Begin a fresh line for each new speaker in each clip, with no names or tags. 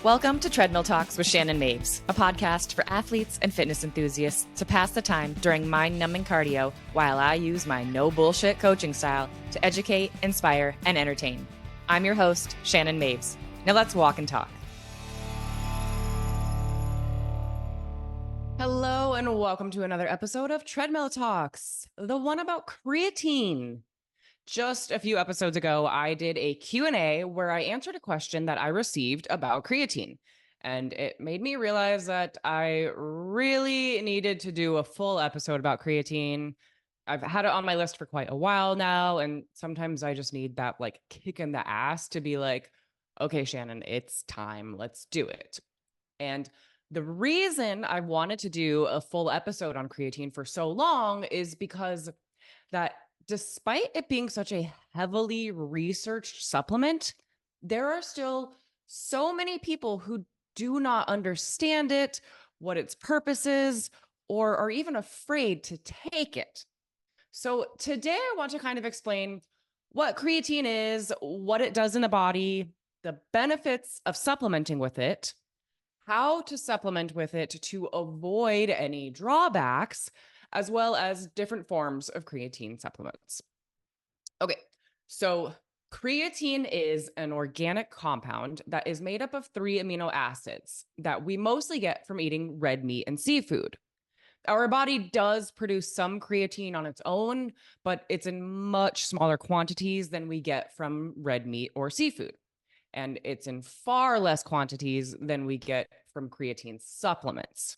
Welcome to Treadmill Talks with Shannon Maves, a podcast for athletes and fitness enthusiasts to pass the time during mind-numbing cardio while I use my no-bullshit coaching style to educate, inspire, and entertain. I'm your host, Shannon Maves. Now let's walk and talk. Hello and welcome to another episode of Treadmill Talks, the one about creatine. Just a few episodes ago, I did a Q&A where I answered a question that I received about creatine. And it made me realize that I really needed to do a full episode about creatine. I've had it on my list for quite a while now. And sometimes I just need that kick in the ass to be like, okay, Shannon, it's time. Let's do it. And the reason I wanted to do a full episode on creatine for so long is because that despite it being such a heavily researched supplement, there are still so many people who do not understand it, what its purpose is, or are even afraid to take it. So today I want to kind of explain what creatine is, what it does in the body, the benefits of supplementing with it, how to supplement with it to avoid any drawbacks, as well as different forms of creatine supplements. Okay, so creatine is an organic compound that is made up of 3 amino acids that we mostly get from eating red meat and seafood. Our body does produce some creatine on its own, but it's in much smaller quantities than we get from red meat or seafood. And it's in far less quantities than we get from creatine supplements.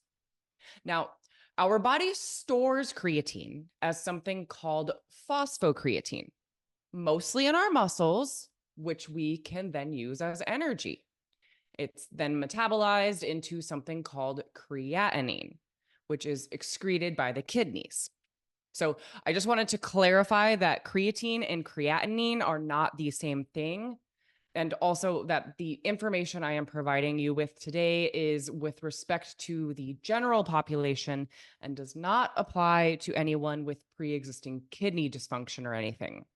Now, our body stores creatine as something called phosphocreatine, mostly in our muscles, which we can then use as energy. It's then metabolized into something called creatinine, which is excreted by the kidneys. So I just wanted to clarify that creatine and creatinine are not the same thing. And also that the information I am providing you with today is with respect to the general population and does not apply to anyone with pre-existing kidney dysfunction or anything.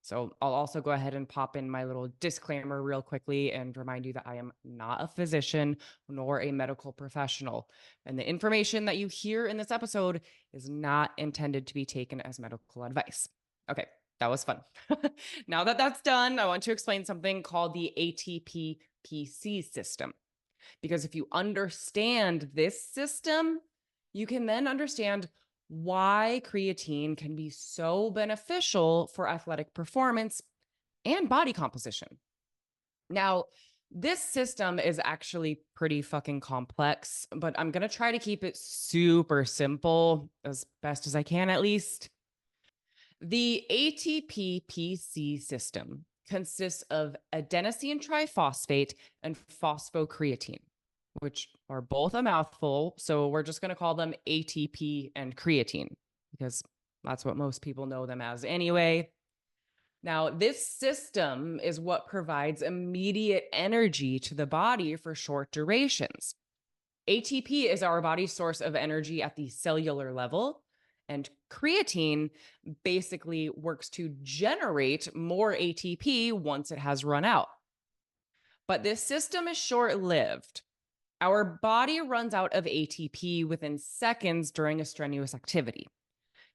So I'll also go ahead and pop in my little disclaimer real quickly and remind you that I am not a physician nor a medical professional. And the information that you hear in this episode is not intended to be taken as medical advice. Okay. That was fun. Now that that's done, I want to explain something called the ATP-PC system. Because if you understand this system, you can then understand why creatine can be so beneficial for athletic performance and body composition. Now, this system is actually pretty fucking complex, but I'm going to try to keep it super simple as best as I can, at least. The ATP-PC system consists of adenosine triphosphate and phosphocreatine, which are both a mouthful. So we're just going to call them ATP and creatine because that's what most people know them as anyway. Now, this system is what provides immediate energy to the body for short durations. ATP is our body's source of energy at the cellular level. And creatine basically works to generate more ATP once it has run out. But this system is short-lived. Our body runs out of ATP within seconds during a strenuous activity,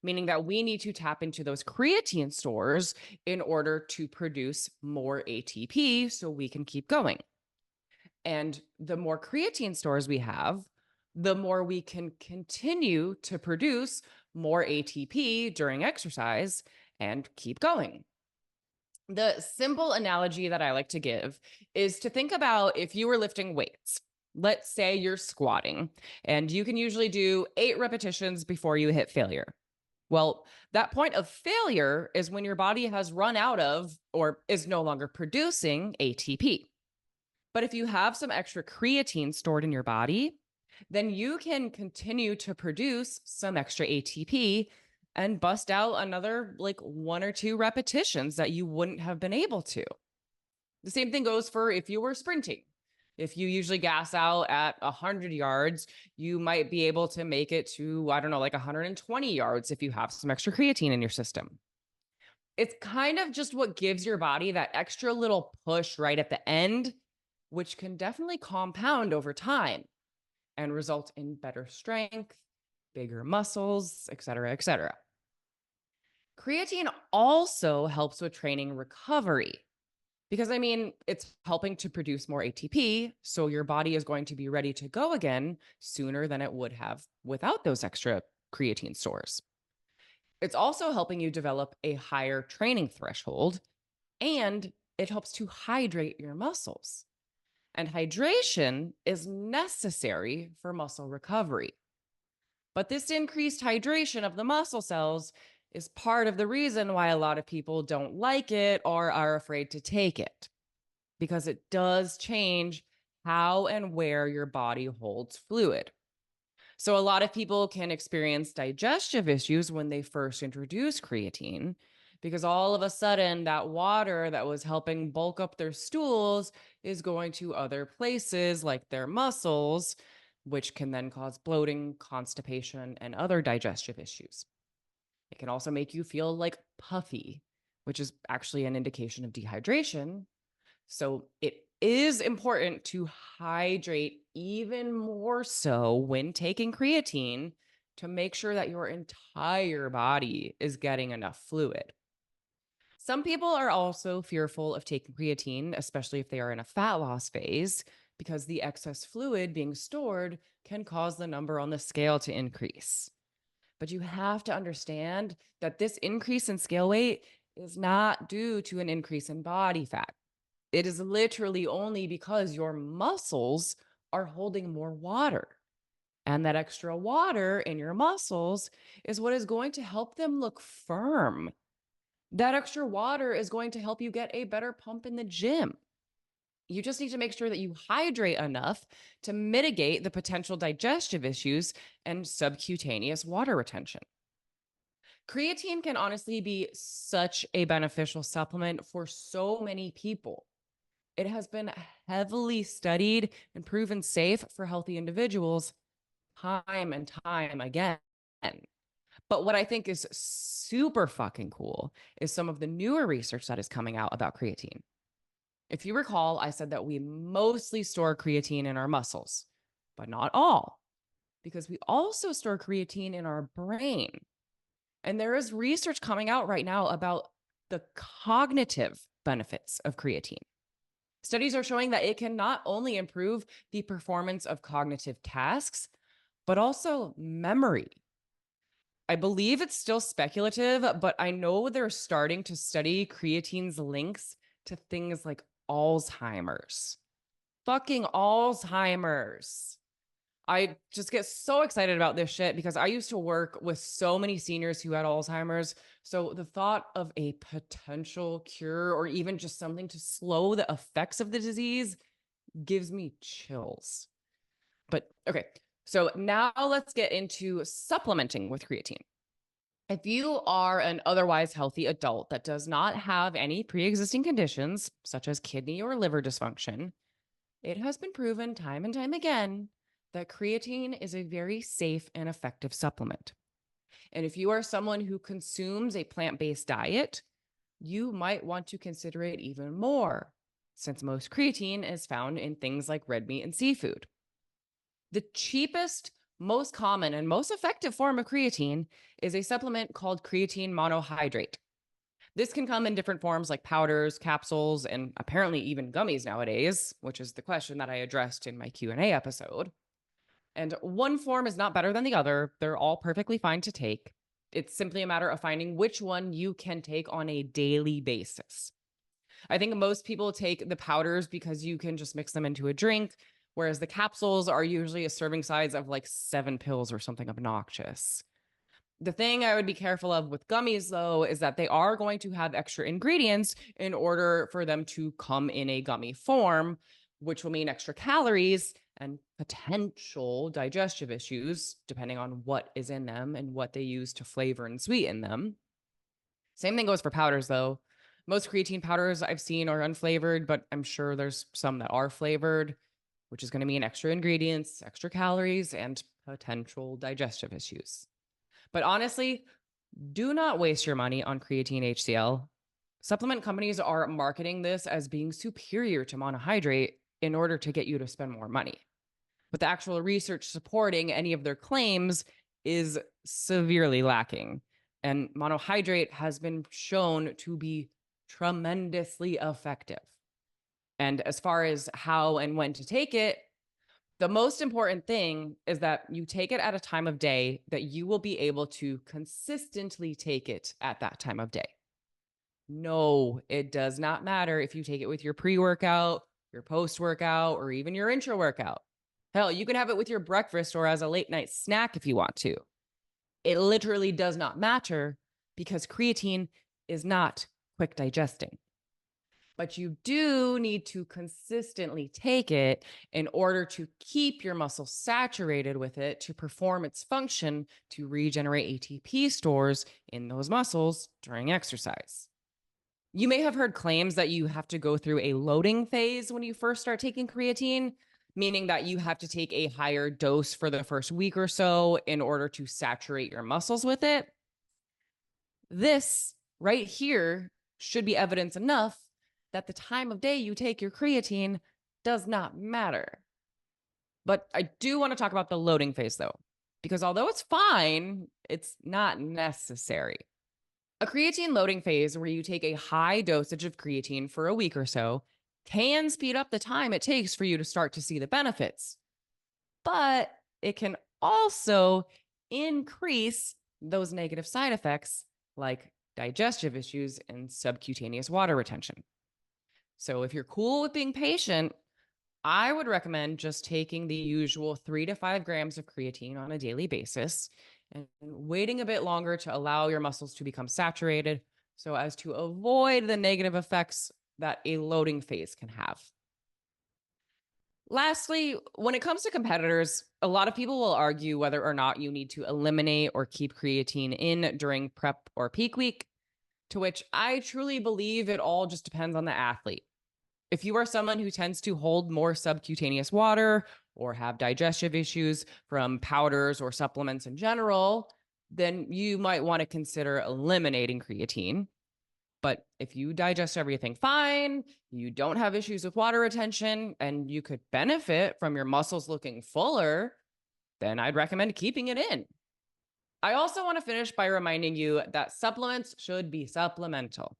meaning that we need to tap into those creatine stores in order to produce more ATP so we can keep going. And the more creatine stores we have, the more we can continue to produce more ATP during exercise and keep going. The simple analogy that I like to give is to think about if you were lifting weights. Let's say you're squatting and you can usually do 8 repetitions before you hit failure. Well, that point of failure is when your body has run out of or is no longer producing ATP. But if you have some extra creatine stored in your body, then you can continue to produce some extra ATP and bust out another 1 or 2 repetitions that you wouldn't have been able to. The same thing goes for if you were sprinting. If you usually gas out at 100 yards, you might be able to make it to, 120 yards if you have some extra creatine in your system. It's kind of just what gives your body that extra little push right at the end which can definitely compound over time and result in better strength, bigger muscles, et cetera, et cetera. Creatine also helps with training recovery because, it's helping to produce more ATP. So your body is going to be ready to go again sooner than it would have without those extra creatine stores. It's also helping you develop a higher training threshold, and it helps to hydrate your muscles. And hydration is necessary for muscle recovery. But this increased hydration of the muscle cells is part of the reason why a lot of people don't like it or are afraid to take it, because it does change how and where your body holds fluid. So, a lot of people can experience digestive issues when they first introduce creatine, because all of a sudden that water that was helping bulk up their stools is going to other places like their muscles, which can then cause bloating, constipation, and other digestive issues. It can also make you feel like puffy, which is actually an indication of dehydration. So it is important to hydrate even more so when taking creatine to make sure that your entire body is getting enough fluid. Some people are also fearful of taking creatine, especially if they are in a fat loss phase, because the excess fluid being stored can cause the number on the scale to increase. But you have to understand that this increase in scale weight is not due to an increase in body fat. It is literally only because your muscles are holding more water. And that extra water in your muscles is what is going to help them look firm. That extra water is going to help you get a better pump in the gym. You just need to make sure that you hydrate enough to mitigate the potential digestive issues and subcutaneous water retention. Creatine can honestly be such a beneficial supplement for so many people. It has been heavily studied and proven safe for healthy individuals time and time again. But what I think is super fucking cool is some of the newer research that is coming out about creatine. If you recall, I said that we mostly store creatine in our muscles, but not all, because we also store creatine in our brain. And there is research coming out right now about the cognitive benefits of creatine. Studies are showing that it can not only improve the performance of cognitive tasks, but also memory. I believe it's still speculative, but I know they're starting to study creatine's links to things like Alzheimer's. Fucking Alzheimer's. I just get so excited about this shit because I used to work with so many seniors who had Alzheimer's. So the thought of a potential cure or even just something to slow the effects of the disease gives me chills. But okay, so now let's get into supplementing with creatine. If you are an otherwise healthy adult that does not have any pre-existing conditions, such as kidney or liver dysfunction, it has been proven time and time again that creatine is a very safe and effective supplement. And if you are someone who consumes a plant-based diet, you might want to consider it even more, since most creatine is found in things like red meat and seafood. The cheapest, most common, and most effective form of creatine is a supplement called creatine monohydrate. This can come in different forms like powders, capsules, and apparently even gummies nowadays, which is the question that I addressed in my Q&A episode. And one form is not better than the other. They're all perfectly fine to take. It's simply a matter of finding which one you can take on a daily basis. I think most people take the powders because you can just mix them into a drink, whereas the capsules are usually a serving size of like 7 pills or something obnoxious. The thing I would be careful of with gummies, though, is that they are going to have extra ingredients in order for them to come in a gummy form, which will mean extra calories and potential digestive issues, depending on what is in them and what they use to flavor and sweeten them. Same thing goes for powders, though. Most creatine powders I've seen are unflavored, but I'm sure there's some that are flavored, which is going to mean extra ingredients, extra calories, and potential digestive issues. But honestly, do not waste your money on creatine HCl. Supplement companies are marketing this as being superior to monohydrate, in order to get you to spend more money. But the actual research supporting any of their claims is severely lacking. And monohydrate has been shown to be tremendously effective. And as far as how and when to take it, the most important thing is that you take it at a time of day that you will be able to consistently take it at that time of day. No, it does not matter if you take it with your pre-workout, your post-workout, or even your intra-workout. Hell, you can have it with your breakfast or as a late night snack if you want to. It literally does not matter because creatine is not quick digesting. But you do need to consistently take it in order to keep your muscle saturated with it to perform its function to regenerate ATP stores in those muscles during exercise. You may have heard claims that you have to go through a loading phase when you first start taking creatine, meaning that you have to take a higher dose for the first week or so in order to saturate your muscles with it. This right here should be evidence enough that the time of day you take your creatine does not matter. But I do want to talk about the loading phase though, because although it's fine, it's not necessary. A creatine loading phase where you take a high dosage of creatine for a week or so can speed up the time it takes for you to start to see the benefits. But it can also increase those negative side effects like digestive issues and subcutaneous water retention. So if you're cool with being patient, I would recommend just taking the usual 3 to 5 grams of creatine on a daily basis and waiting a bit longer to allow your muscles to become saturated so as to avoid the negative effects that a loading phase can have. Lastly, when it comes to competitors, a lot of people will argue whether or not you need to eliminate or keep creatine in during prep or peak week, to which I truly believe it all just depends on the athlete. If you are someone who tends to hold more subcutaneous water or have digestive issues from powders or supplements in general, then you might want to consider eliminating creatine. But if you digest everything fine, you don't have issues with water retention, and you could benefit from your muscles looking fuller, then I'd recommend keeping it in. I also want to finish by reminding you that supplements should be supplemental.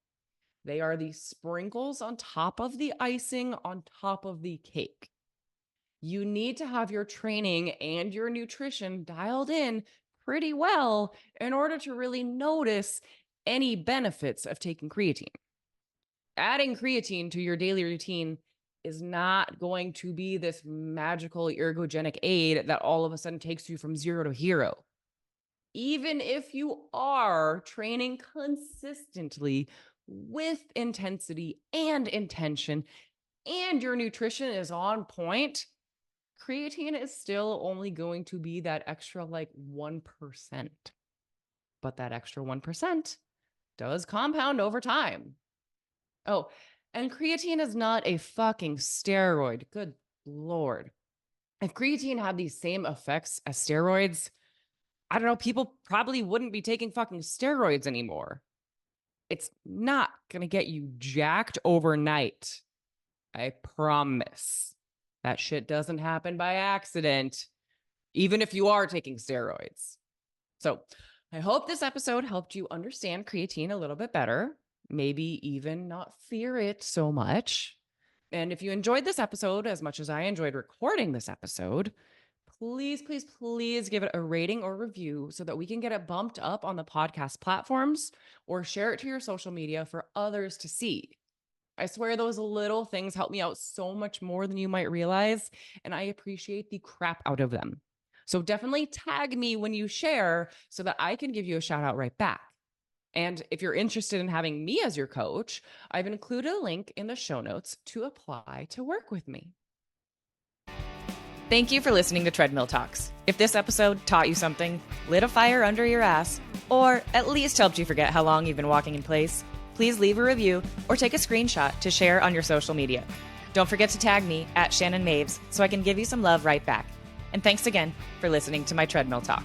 They are the sprinkles on top of the icing on top of the cake. You need to have your training and your nutrition dialed in pretty well in order to really notice any benefits of taking creatine. Adding creatine to your daily routine is not going to be this magical ergogenic aid that all of a sudden takes you from 0 to hero. Even if you are training consistently with intensity and intention, and your nutrition is on point, creatine is still only going to be that extra 1%. But that extra 1% does compound over time. Oh, and creatine is not a fucking steroid. Good Lord. If creatine had these same effects as steroids, I don't know, people probably wouldn't be taking fucking steroids anymore. It's not going to get you jacked overnight. I promise. That shit doesn't happen by accident, even if you are taking steroids. So I hope this episode helped you understand creatine a little bit better, maybe even not fear it so much. And if you enjoyed this episode as much as I enjoyed recording this episode, please, please, please give it a rating or review so that we can get it bumped up on the podcast platforms, or share it to your social media for others to see. I swear those little things help me out so much more than you might realize, and I appreciate the crap out of them. So definitely tag me when you share so that I can give you a shout out right back. And if you're interested in having me as your coach, I've included a link in the show notes to apply to work with me. Thank you for listening to Treadmill Talks. If this episode taught you something, lit a fire under your ass, or at least helped you forget how long you've been walking in place, please leave a review or take a screenshot to share on your social media. Don't forget to tag me at Shannon Maves so I can give you some love right back. And thanks again for listening to my Treadmill Talk.